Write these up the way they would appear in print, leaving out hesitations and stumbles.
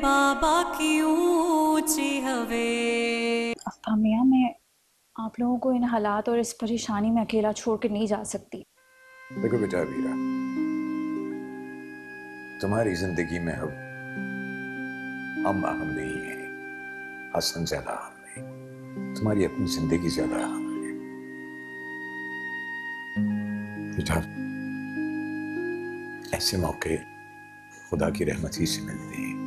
बाबा की ऊंची हवे। अफ्फा मियां, मैं आप लोगों को इन हालात और इस परेशानी में अकेला छोड़ के नहीं जा सकती। देखो बेटा वीरा, तुम्हारी जिंदगी में अब हम अहम नहीं है, हसन ज्यादा अहम है, तुम्हारी अपनी जिंदगी ज्यादा अहम है। बेटा, ऐसे मौके खुदा की रहमत ही से मिलते हैं,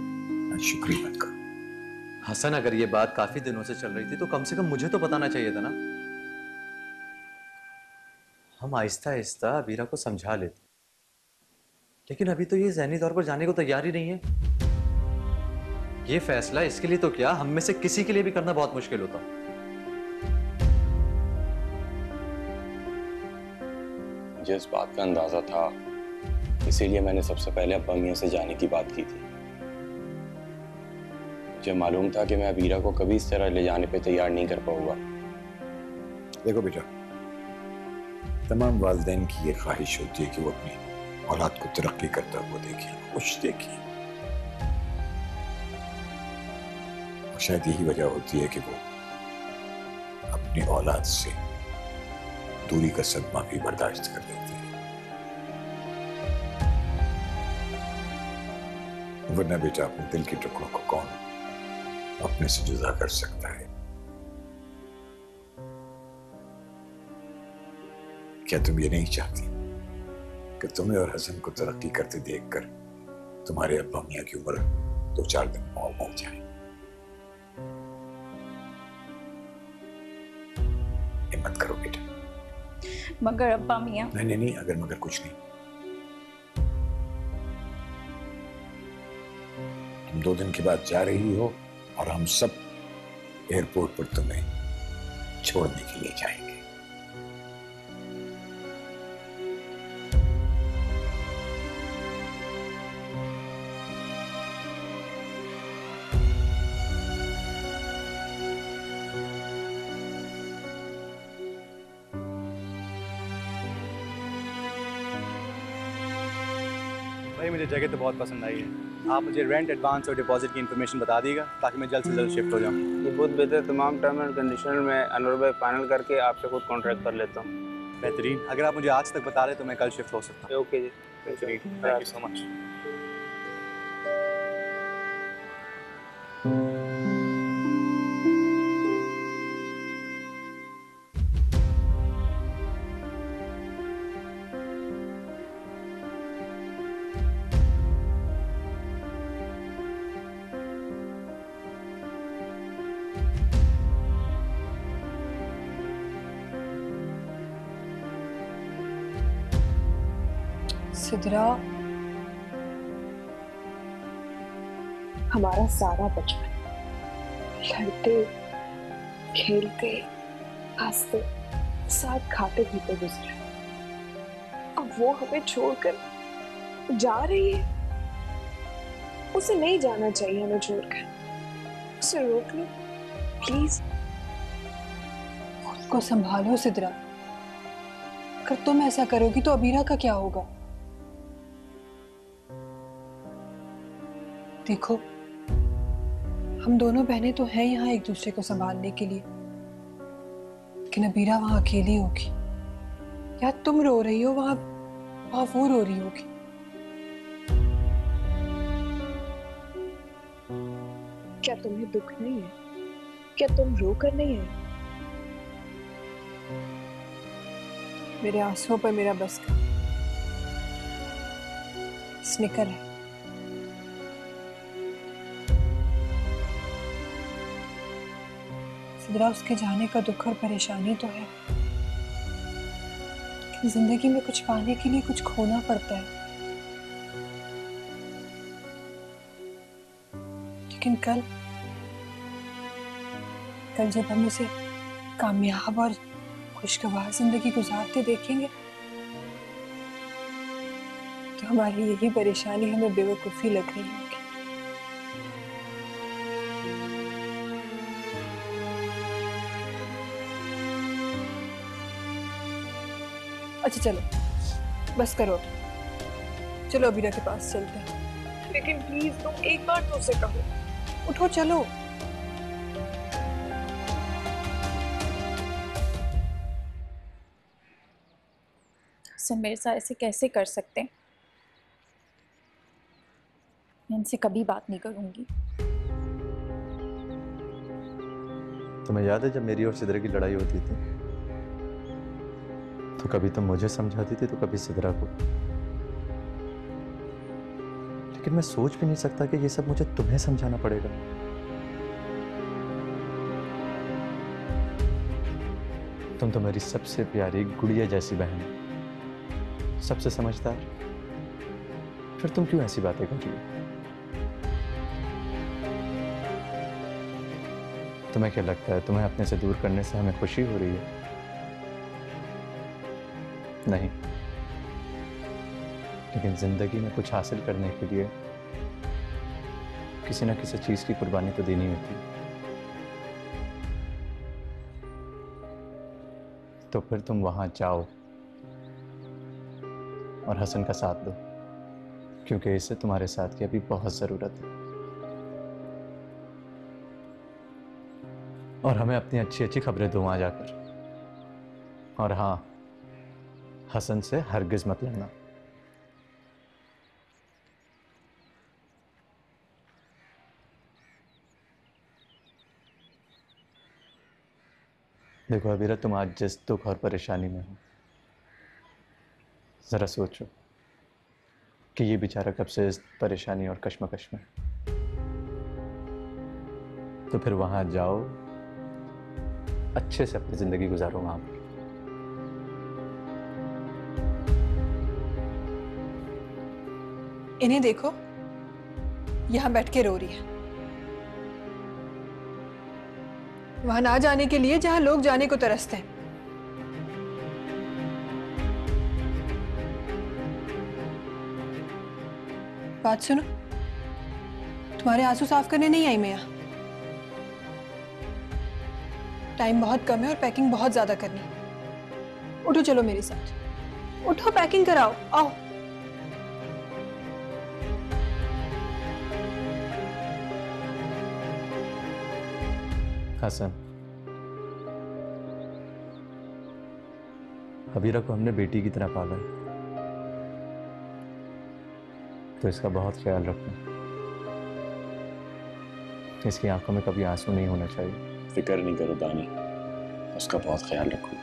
शुक्रिया मत करो। हसन, अगर ये बात काफी दिनों से चल रही थी तो कम से कम मुझे तो बताना चाहिए था ना। हम आहिस्ता आहिस्ता वीरा को समझा लेते, लेकिन अभी तो ये ज़हनी तौर पर जाने को तैयार ही नहीं है। ये फैसला इसके लिए तो क्या, हम में से किसी के लिए भी करना बहुत मुश्किल होता। मुझे इस बात का अंदाजा था, इसीलिए मैंने सबसे पहले अब्बा मियां से जाने की बात की थी। मुझे मालूम था कि मैं वीरा को कभी इस तरह ले जाने पे तैयार नहीं कर पाऊंगा। देखो बेटा, तमाम वालिदैन की ये ख्वाहिश होती है कि वो अपनी औलाद को तरक्की करता हुआ देखें, खुश देखें। और शायद यही वजह होती है कि वो अपनी औलाद से दूरी का सदमा भी बर्दाश्त कर लेते हैं। वरना बेटा, अपने दिल के टुकड़ों को कौन अपने से जुदा कर सकता है? क्या तुम ये नहीं चाहती कि तुम्हें और हसन को तरक्की करते देखकर तुम्हारे अब्बा मियां की उम्र 2-4 दिन और हो जाए? हिम्मत करो बेटा। मगर अब्बा मियां। नहीं नहीं नहीं, अगर मगर कुछ नहीं। तुम 2 दिन के बाद जा रही हो और हम सब एयरपोर्ट पर तुम्हें छोड़ने के लिए जाएंगे। भाई, मुझे जगह तो बहुत पसंद आई है। आप मुझे रेंट, एडवांस और डिपॉजिट की इन्फॉर्मेशन बता दीजिएगा ताकि मैं जल्द से जल्द शिफ्ट हो जाऊँ। ये बहुत बेहतर। तमाम टर्म एंड कंडीशन में अनवर भाई फाइनल करके आपसे खुद कॉन्ट्रैक्ट कर लेता हूँ। बेहतरीन। अगर आप मुझे आज तक बता रहे तो मैं कल शिफ्ट हो सकता हूँ। ओके जी, बेहतरीन, thank you so much. Sidra, हमारा सारा बचपन लड़ते, खेलते, हंसते, साथ खाते पीते गुजरा। अब वो हमें छोड़कर जा रही है। उसे नहीं जाना चाहिए हमें छोड़कर। उसे रोक लो प्लीज। खुद को संभालो सिदरा। अगर तुम ऐसा करोगी तो अबीरा का क्या होगा? देखो, हम दोनों बहनें तो हैं यहाँ एक दूसरे को संभालने के लिए, लेकिन अबीरा वहां अकेली होगी। या तुम रो रही हो वहां वो रो रही होगी। क्या तुम्हें दुख नहीं है? क्या तुम रो कर नहीं है? मेरे आंसुओं पर मेरा बस का स्निकर है। सिदरा, उसके जाने का दुख और परेशानी तो है, लेकिन जिंदगी में कुछ पाने के लिए कुछ खोना पड़ता है। लेकिन कल जब हम उसे कामयाब और खुशगवार जिंदगी गुजारते देखेंगे तो हमारी यही परेशानी हमें बेवकूफी लग रही होगी। अच्छा चलो, बस करो, चलो अबीरा के पास चलते हैं। लेकिन प्लीज तुम एक बार तो उसे कहो। उठो चलो। हसन मेरे साथ ऐसे कैसे कर सकते हैं? मैं इनसे कभी बात नहीं करूंगी। तुम्हें याद है जब मेरी और सिदरा की लड़ाई होती थी तो कभी तुम मुझे समझाती थी तो कभी सिदरा को, लेकिन मैं सोच भी नहीं सकता कि ये सब मुझे तुम्हें समझाना पड़ेगा। तुम तो मेरी सबसे प्यारी गुड़िया जैसी बहन हो, सबसे समझदार, फिर तुम क्यों ऐसी बातें कर रही हो? तुम्हें क्या लगता है तुम्हें अपने से दूर करने से हमें खुशी हो रही है? नहीं, लेकिन जिंदगी में कुछ हासिल करने के लिए किसी ना किसी चीज की कुर्बानी तो देनी होती है। तो फिर तुम वहां जाओ और हसन का साथ दो, क्योंकि इसे तुम्हारे साथ की अभी बहुत जरूरत है। और हमें अपनी अच्छी अच्छी खबरें दो वहां जाकर। और हाँ, हसन से हरगिज मत लड़ना। देखो अबीरा, तुम आज जिस दुख और परेशानी में हो, जरा सोचो कि ये बेचारा कब से इस परेशानी और कश्मकश में। तो फिर वहां जाओ, अच्छे से अपनी जिंदगी गुजारो वहां पर। इन्हें देखो, यहां बैठ के रो रही है। वहां ना जाने के लिए जहां लोग जाने को तरसते हैं। बात सुनो, तुम्हारे आंसू साफ करने नहीं आई मैं यहाँ। टाइम बहुत कम है और पैकिंग बहुत ज्यादा करनी है। उठो चलो मेरे साथ, उठो पैकिंग कराओ, आओ। हसन, हबीरा को हमने बेटी की तरह पाला है, तो इसका बहुत ख्याल रखना। इसकी आंखों में कभी आंसू नहीं होना चाहिए। फिक्र नहीं करो दानी, उसका बहुत ख्याल रखो।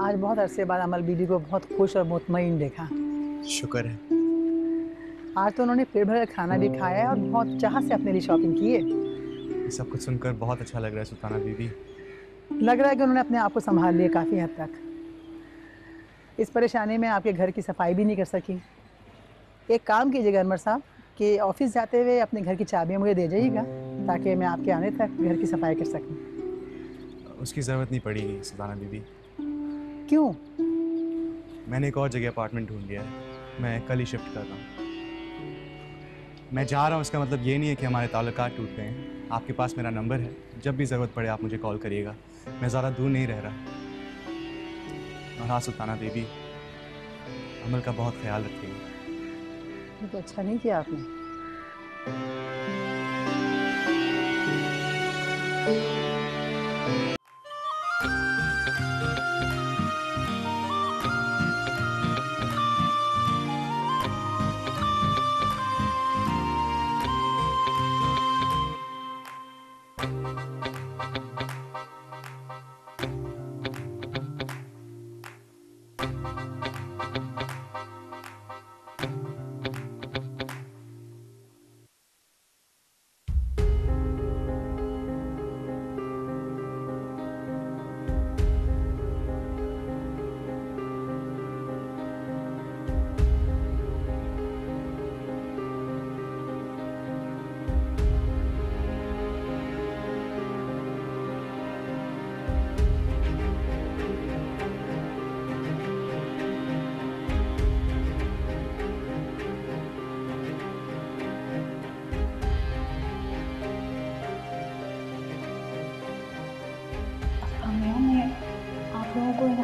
आज बहुत अरसे बाद अमल बीबी को बहुत खुश और मुतमईन देखा। शुक्र है। आज तो उन्होंने पेट भर खाना भी खाया है और बहुत चाह से अपने लिए शॉपिंग की है। ये सब कुछ सुनकर बहुत अच्छा लग रहा है सुल्ताना बीबी। लग रहा है कि उन्होंने अपने आप को संभाल लिया काफ़ी हद तक। इस परेशानी में आपके घर की सफाई भी नहीं कर सकी। एक काम कीजिएगा अनवर साहब कि ऑफिस जाते हुए अपने घर की चाबियाँ मुझे दे जाइएगा, ताकि मैं आपके आने तक घर की सफाई कर सकूँ। उसकी ज़रूरत नहीं पड़ेगी सुल्ताना बीबी। क्यों? मैंने एक और जगह अपार्टमेंट ढूंढ लिया है, मैं कल ही शिफ्ट कर रहा हूँ। मैं जा रहा हूँ इसका मतलब ये नहीं है कि हमारे ताल्लुकात टूट गए हैं। आपके पास मेरा नंबर है, जब भी ज़रूरत पड़े आप मुझे कॉल करिएगा। मैं ज़्यादा दूर नहीं रह रहा। और हाँ सुल्ताना बीबी, अमल का बहुत ख्याल रखिएगा। ये तो अच्छा नहीं किया आपने।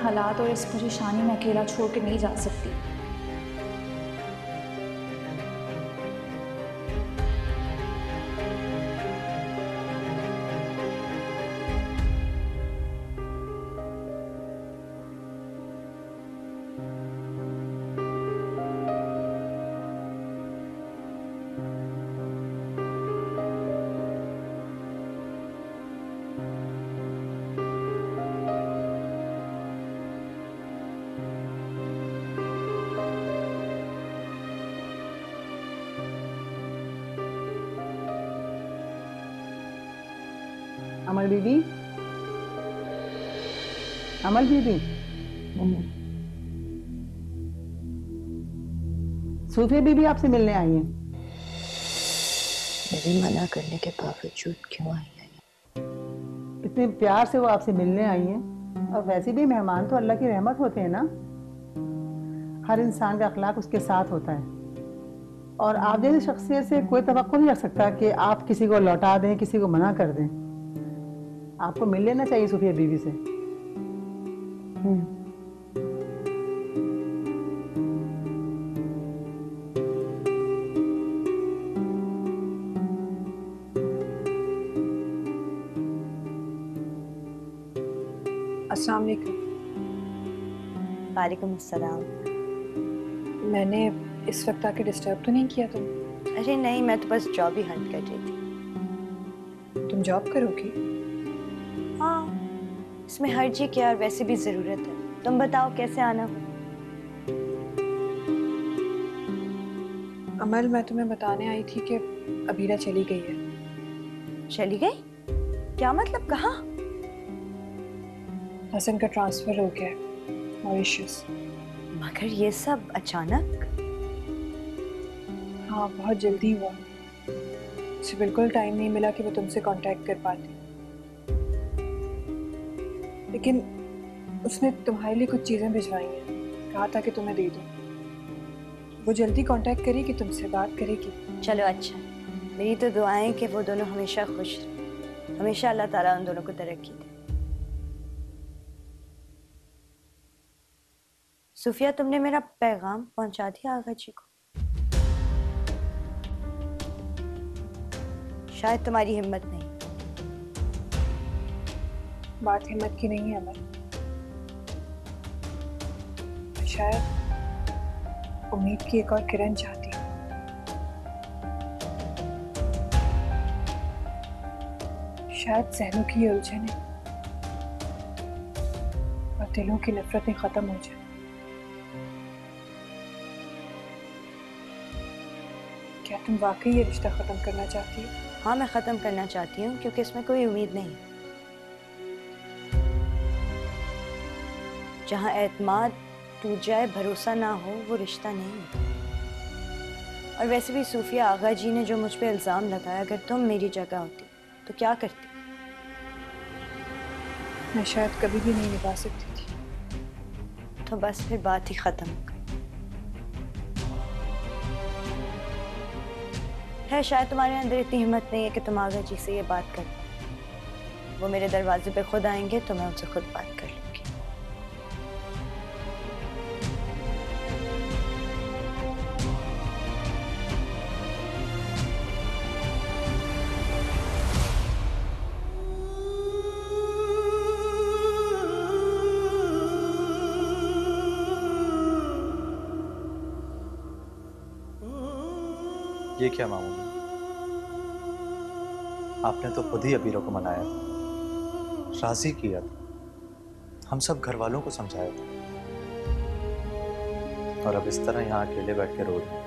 हालात और इस परेशानी में अकेला छोड़ के नहीं जा सकती। अमल बीबी, अमल बीबी, सूफिया बीबी आपसे मिलने आई हैं। मेरे मना करने के बावजूद क्यों आई है? इतने प्यार से वो आपसे मिलने आई हैं। और वैसे भी मेहमान तो अल्लाह की रहमत होते हैं ना। हर इंसान का अखलाक उसके साथ होता है और आप जैसी शख्सियत से कोई तवक्को नहीं रख सकता कि आप किसी को लौटा दें, किसी को मना कर दें। आपको मिल लेना चाहिए सूफिया बीवी से। अस्सलाम वालेकुम। वालेकुम अस्सलाम। मैंने इस वक्त आके डिस्टर्ब तो नहीं किया तुम? अरे नहीं, मैं तो बस जॉब ही हंट कर रही थी। तुम जॉब करोगी? हाँ, इसमें हर्जी क्या, और वैसे भी ज़रूरत है। तुम बताओ कैसे आना? अमल, मैं तुम्हें बताने आई थी कि अबीरा चली गई है। चली गई? क्या मतलब, कहाँ? हसन का ट्रांसफ़र हो गया है मॉरिशस। मगर ये सब अचानक? हाँ, बहुत जल्दी हुआ। उसे बिल्कुल टाइम नहीं मिला कि वो तुमसे कांटेक्ट कर पाती, लेकिन उसने तुम्हारे लिए कुछ चीज़ें भिजवाई हैं, कहा था कि तुम्हें दे दूँ। वो जल्दी कांटेक्ट करेगी, तुमसे बात करेगी। चलो अच्छा, मेरी तो दुआएं कि वो दोनों हमेशा खुश रहें। हमेशा अल्लाह ताला उन दोनों को तरक्की दे। सूफिया, तुमने मेरा पैगाम पहुंचा दिया आगा जी को? शायद तुम्हारी हिम्मत नहीं। बात हिम्मत की नहीं है अमल, शायद उम्मीद की एक और किरण चाहती हूँ। शायद जहनों की ये उलझनें और दिलों की नफरतें खत्म हो जाए। क्या तुम वाकई ये रिश्ता खत्म करना चाहती हो? हाँ, मैं खत्म करना चाहती हूँ, क्योंकि इसमें कोई उम्मीद नहीं। जहाँ एतमाद टूट जाए, भरोसा ना हो, वो रिश्ता नहीं। और वैसे भी सूफिया आगा जी ने जो मुझ पे इल्ज़ाम लगाया, अगर तुम मेरी जगह होती तो क्या करती? मैं शायद कभी भी नहीं निभा सकती थी। तो बस फिर बात ही खत्म हो गई है। शायद तुम्हारे अंदर इतनी हिम्मत नहीं है कि तुम आगा जी से ये बात कर पाओ। वो मेरे दरवाजे पे खुद आएंगे तो मैं उनसे खुद बात कर लूंगी। ये क्या मामूली, आपने तो खुद ही अबीरा को मनाया, राजी किया था, हम सब घर वालों को समझाया था, और अब इस तरह यहाँ अकेले बैठ के रो रहे हैं।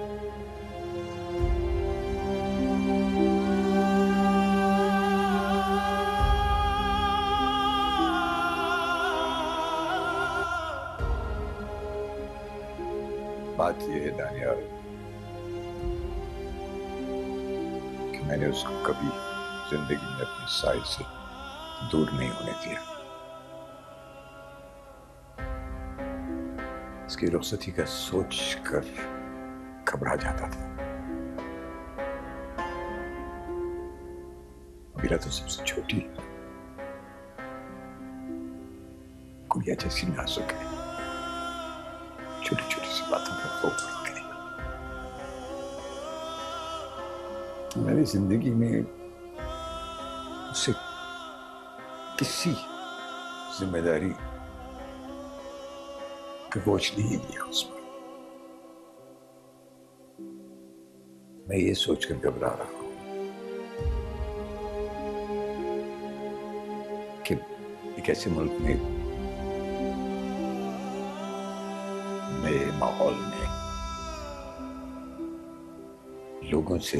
बात यह है दानियाल, मैंने उसको कभी जिंदगी में अपनी साइड से दूर नहीं होने दिया। इसकी रुखसती का सोच कर घबरा जाता था। अबीरा तो सबसे छोटी, गुड़िया जैसी नाजुक है, छोटी छोटी सी बातों पर रो पड़ती है। मेरी जिंदगी में उसे किसी जिम्मेदारी का बोझ नहीं लिया उस पर। मैं ये सोचकर घबरा रहा हूं कि एक ऐसे मुल्क में, नए माहौल में, लोगों से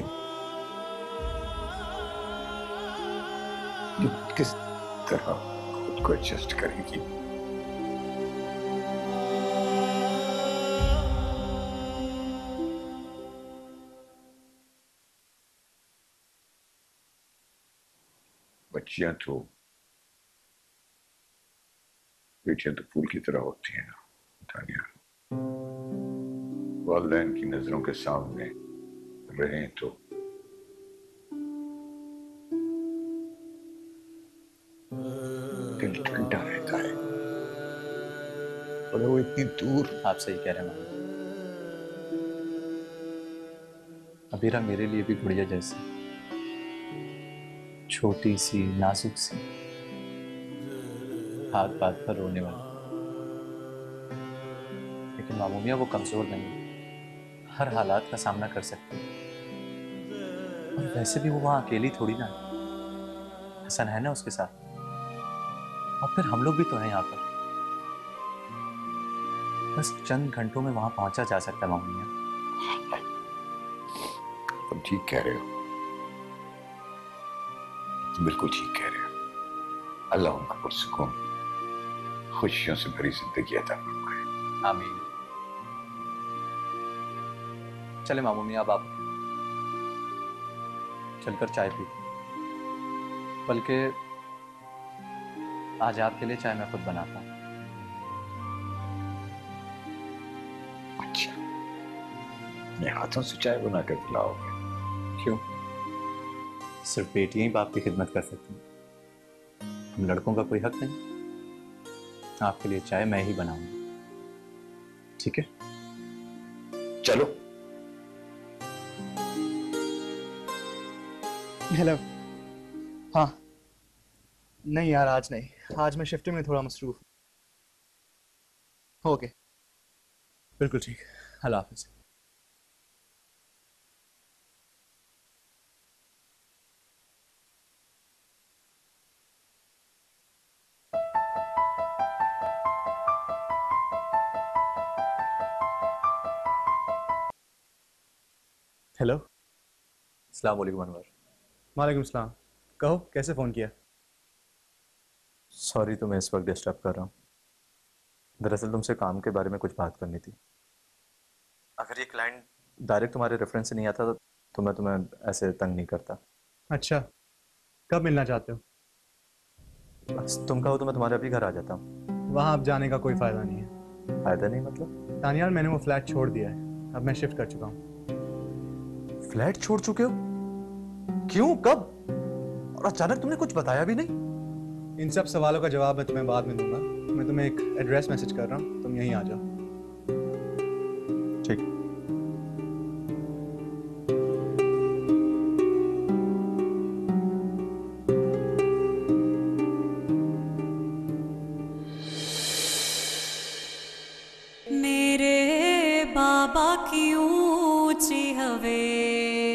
किस तरह खुद को एडजस्ट करेगी। बच्चियां तो, बेटियां तो फूल की तरह होती हैं तानिया। वालिदैन की नजरों के सामने रहें तो दिल ठंडा रहता है, और वो इतनी दूर। आप सही कह रहे हैं। अबीरा मेरे लिए भी गुड़िया जैसी, छोटी सी, नाजुक सी, हाथ बात पर रोने वाली। लेकिन मामूमिया वो कमजोर नहीं है, हर हालात का सामना कर सकती है। और वैसे भी वो वहां अकेली थोड़ी ना है, हसन है ना उसके साथ, और फिर हम लोग भी तो हैं यहाँ पर। बस चंद घंटों में वहां पहुंचा जा सकता है मामूमिया। तुम ठीक कह रहे हो, तुम बिल्कुल ठीक कह रहे हो। अल्लाह उनको पुरसुकून, खुशियों से भरी जिंदगी अता फरमाए। आमीन। चले मामूमिया, अब आप चलकर चाय पी, बल्कि आज आपके लिए चाय मैं खुद बनाता हूँ। अच्छा, अपने हाथों से चाय बनाकर पिलाओगे? क्यों? सिर्फ बेटियां ही बाप की खिदमत कर सकती हैं, हम लड़कों का कोई हक नहीं। आपके लिए चाय मैं ही बनाऊंगा, ठीक है? चलो। हेलो। हाँ, नहीं यार, आज नहीं, आज मैं शिफ्टिंग में थोड़ा मसरूफ हूँ। ओके, बिल्कुल ठीक। अल्लाह हाफिज़। हेलो। अस्सलाम वालेकुम अनवर। वालेकुम सलाम। कहो, कैसे फ़ोन किया? सॉरी तुम्हें इस वक्त डिस्टर्ब कर रहा हूँ। दरअसल तुमसे काम के बारे में कुछ बात करनी थी। अगर ये क्लाइंट डायरेक्ट तुम्हारे रेफरेंस से नहीं आता तो मैं तुम्हें ऐसे तंग नहीं करता। अच्छा, कब मिलना चाहते हो? तुम कहो तो मैं तुम्हारे अभी घर आ जाता हूँ। वहाँ अब जाने का कोई फ़ायदा नहीं है। फ़ायदा नहीं मतलब? तानियार, मैंने वो फ्लैट छोड़ दिया है, अब मैं शिफ्ट कर चुका हूँ। फ्लैट छोड़ चुके हो? क्यों, कब, और अचानक तुमने कुछ बताया भी नहीं? इन सब सवालों का जवाब मैं तुम्हें बाद में दूंगा। मैं तुम्हें एक एड्रेस मैसेज कर रहा हूँ, तुम यहीं आ जाओ। ठीक। मेरे बाबा की ऊंची हवेली